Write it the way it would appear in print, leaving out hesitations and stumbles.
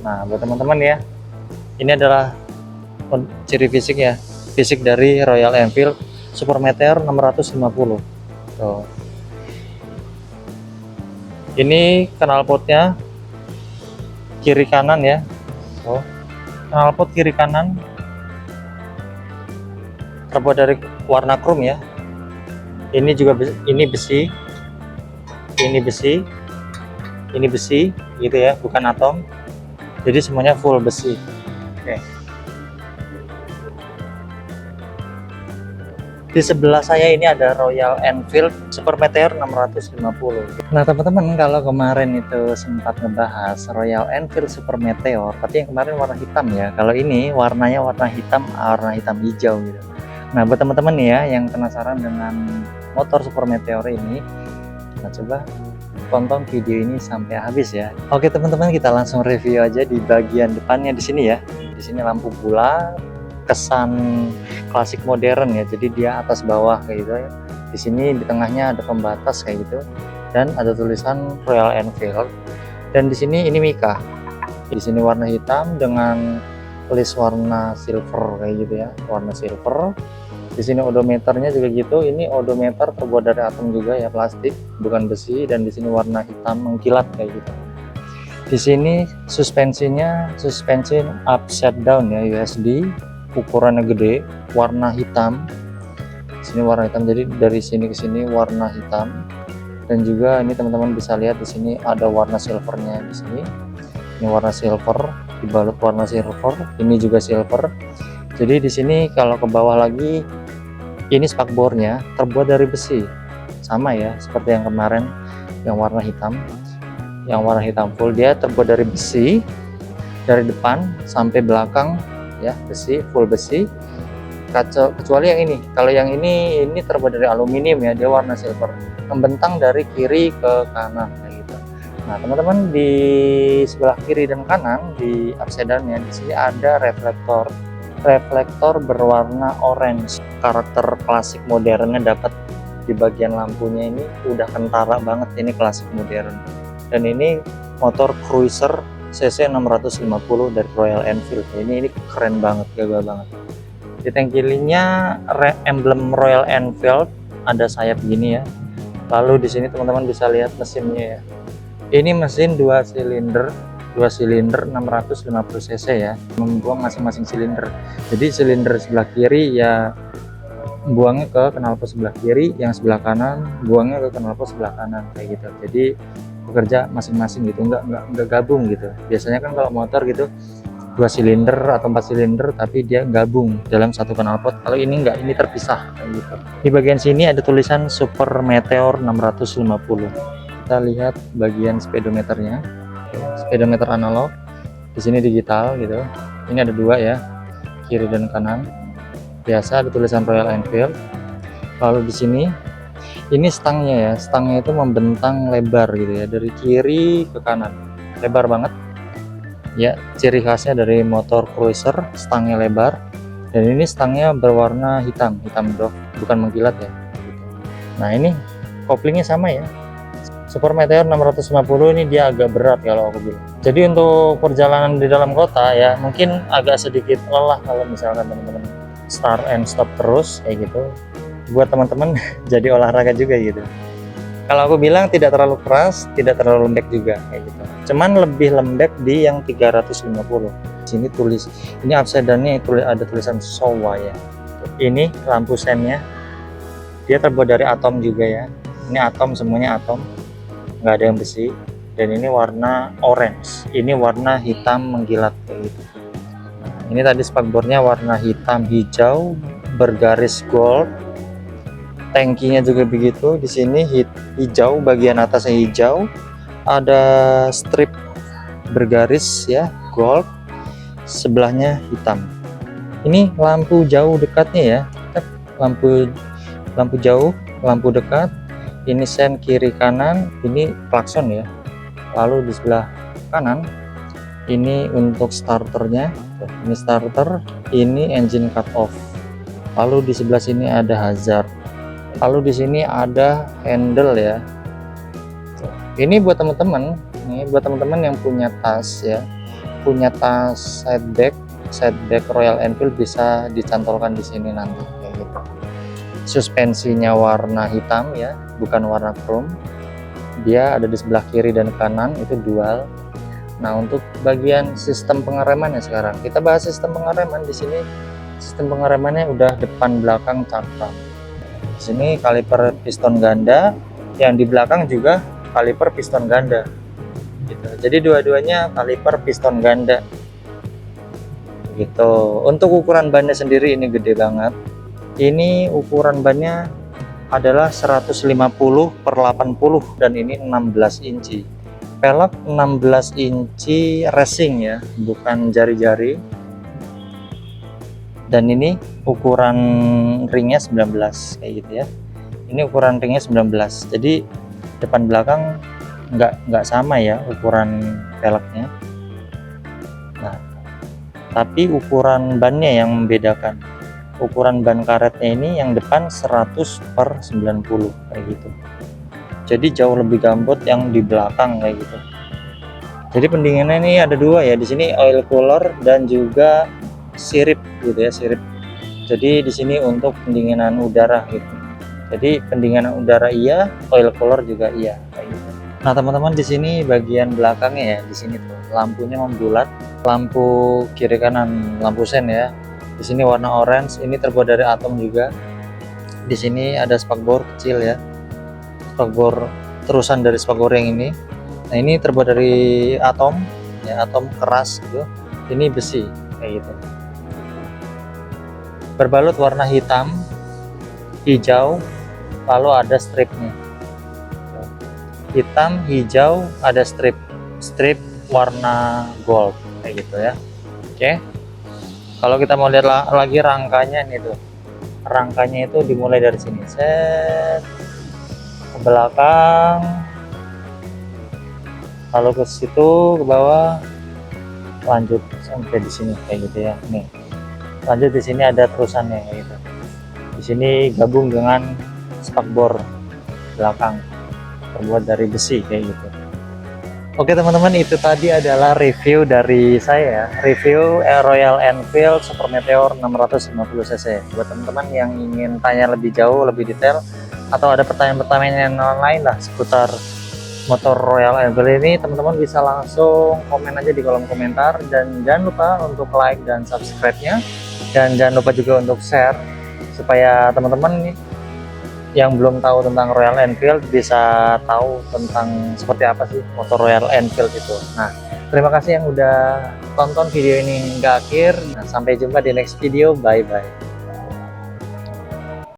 Nah, buat teman-teman ya, ini adalah ciri fisik ya, fisik dari Royal Enfield Super Meteor 650. Tuh. Ini knalpotnya kiri kanan ya. Tuh. Knalpot kiri kanan terbuat dari warna chrome ya. Ini juga ini besi, ini besi, ini besi gitu ya, bukan atom. Jadi semuanya full besi. Oke. Di sebelah saya ini ada Royal Enfield Super Meteor 650. Nah teman-teman, kalau kemarin itu sempat ngebahas Royal Enfield Super Meteor, tapi yang kemarin warna hitam ya. Kalau ini warnanya warna hitam hijau gitu. Nah buat teman-teman nih ya yang penasaran dengan motor Super Meteor ini, nah coba tonton video ini sampai habis ya. Oke teman-teman, kita langsung review aja di bagian depannya di sini ya. Di sini lampu bulat, kesan klasik modern ya, jadi dia atas bawah kayak gitu ya. Di sini di tengahnya ada pembatas kayak gitu dan ada tulisan Royal Enfield. Dan di sini ini Mika. Di sini warna hitam dengan list warna silver kayak gitu ya, warna silver. Di sini odometernya juga gitu. Ini odometer terbuat dari atom juga ya, plastik, bukan besi. Dan di sini warna hitam mengkilat kayak gitu. Di sini suspensinya suspensi upside down ya, USD, ukurannya gede, warna hitam. Di sini warna hitam, jadi dari sini ke sini warna hitam. Dan juga ini teman-teman bisa lihat di sini ada warna silvernya di sini. Ini warna silver, dibalut warna silver. Ini juga silver. Jadi di sini kalau ke bawah lagi, ini spakbornya terbuat dari besi, sama ya seperti yang kemarin yang warna hitam. Yang warna hitam full dia terbuat dari besi dari depan sampai belakang ya, besi, full besi. Kecuali yang ini, kalau yang ini terbuat dari aluminium ya, dia warna silver, membentang dari kiri ke kanan kayak gitu. Nah teman-teman, di sebelah kiri dan kanan di upside down-nya di sini ada reflektor berwarna orange. Karakter klasik modernnya dapat di bagian lampunya, ini udah kentara banget, ini klasik modern. Dan ini motor cruiser cc 650 dari Royal Enfield. Ini keren banget, gagah banget. Di tengkilinya emblem Royal Enfield, ada sayap gini ya. Lalu di sini teman-teman bisa lihat mesinnya ya. Ini mesin 2 silinder 650 cc ya, membuang masing-masing silinder. Jadi silinder sebelah kiri ya buangnya ke knalpot sebelah kiri, yang sebelah kanan buangnya ke knalpot sebelah kanan kayak gitu. Jadi bekerja masing-masing gitu, enggak gabung gitu. Biasanya kan kalau motor gitu 2 silinder atau 4 silinder tapi dia gabung dalam satu knalpot. Kalau ini enggak, ini terpisah kayak gitu. Di bagian sini ada tulisan Super Meteor 650. Kita lihat bagian speedometernya. Speedometer analog, di sini digital gitu. Ini ada 2 ya, kiri dan kanan. Biasa ada tulisan Royal Enfield. Lalu di sini ini stangnya ya, stangnya itu membentang lebar gitu ya, dari kiri ke kanan, lebar banget ya. Ciri khasnya dari motor cruiser, stangnya lebar. Dan ini stangnya berwarna hitam doff, bukan mengkilat ya. Nah ini koplingnya sama ya, Super Meteor 650 ini dia agak berat kalau aku bilang. Jadi untuk perjalanan di dalam kota ya mungkin agak sedikit lelah kalau misalkan teman-teman start and stop terus kayak gitu. Buat teman-teman jadi olahraga juga gitu. Kalau aku bilang tidak terlalu keras, tidak terlalu lembek juga kayak gitu. Cuman lebih lembek di yang 350. Sini tulis, ini upside down-nya ada tulisan Showa ya. Ini lampu sennya, dia terbuat dari atom juga ya. Ini atom, semuanya atom, nggak ada yang besi. Dan ini warna orange, ini warna hitam mengkilat kayak gitu. Nah, ini tadi spakbornya warna hitam hijau bergaris gold. Tangkinya juga begitu, di sini hijau, bagian atasnya hijau, ada strip bergaris ya, gold, sebelahnya hitam. Ini lampu jauh dekatnya ya, lampu jauh, lampu dekat. Ini sen kiri kanan, ini klakson ya. Lalu di sebelah kanan ini untuk starternya, ini starter, ini engine cut off. Lalu di sebelah sini ada hazard. Lalu di sini ada handle ya. Ini buat teman-teman, yang punya tas ya. punya tas side bag Royal Enfield bisa dicantolkan di sini nanti kayak gitu. Suspensinya warna hitam ya, bukan warna chrome. Dia ada di sebelah kiri dan kanan, itu dual. Nah, untuk bagian sistem pengeremannya sekarang kita bahas sistem pengereman. Di sini sistem pengeremannya udah depan belakang cakram. Di sini kaliper piston ganda, yang di belakang juga kaliper piston ganda gitu. Jadi dua-duanya kaliper piston ganda gitu. Untuk ukuran bannya sendiri ini gede banget. Ini ukuran bannya adalah 150/80 dan ini 16 inci. Pelek 16 inci racing ya, bukan jari-jari. Dan ini ukuran ringnya 19 kayak gitu ya. Ini ukuran ringnya 19. Jadi depan belakang nggak sama ya ukuran peleknya. Nah, tapi ukuran bannya yang membedakan. Ukuran ban karetnya ini yang depan 100/90 kayak gitu. Jadi jauh lebih gambot yang di belakang kayak gitu. Jadi pendinginnya ini ada dua ya, di sini oil cooler dan juga sirip gitu ya, sirip. Jadi di sini untuk pendinginan udara gitu. Jadi pendinginan udara iya, oil cooler juga iya kayak gitu. Nah teman-teman, di sini bagian belakangnya ya, di sini tuh lampunya membulat, lampu kiri kanan lampu sen ya. Di sini warna orange, ini terbuat dari atom juga. Di sini ada spakbor kecil ya, spakbor terusan dari spakbor yang ini. Nah ini terbuat dari atom ya, atom keras gitu. Ini besi kayak gitu. Berbalut warna hitam, hijau, lalu ada stripnya. Hitam, hijau, ada strip warna gold kayak gitu ya. Oke. Kalau kita mau lihat lagi rangkanya nih tuh. Rangkanya itu dimulai dari sini. Set ke belakang, lalu ke situ ke bawah, lanjut sampai di sini kayak gitu ya. Nih, lanjut di sini ada terusannya kayak gitu. Di sini gabung dengan spakbor belakang terbuat dari besi kayak gitu. Oke teman-teman, itu tadi adalah review dari saya, review Royal Enfield Super Meteor 650 cc. Buat teman-teman yang ingin tanya lebih jauh, lebih detail, atau ada pertanyaan-pertanyaan yang lain lah seputar motor Royal Enfield ini, teman-teman bisa langsung komen aja di kolom komentar. Dan jangan lupa untuk like dan subscribe-nya, dan jangan lupa juga untuk share supaya teman-teman yang belum tahu tentang Royal Enfield bisa tahu tentang seperti apa sih motor Royal Enfield itu. Nah, terima kasih yang udah tonton video ini hingga akhir. Nah, sampai jumpa di next video. Bye bye.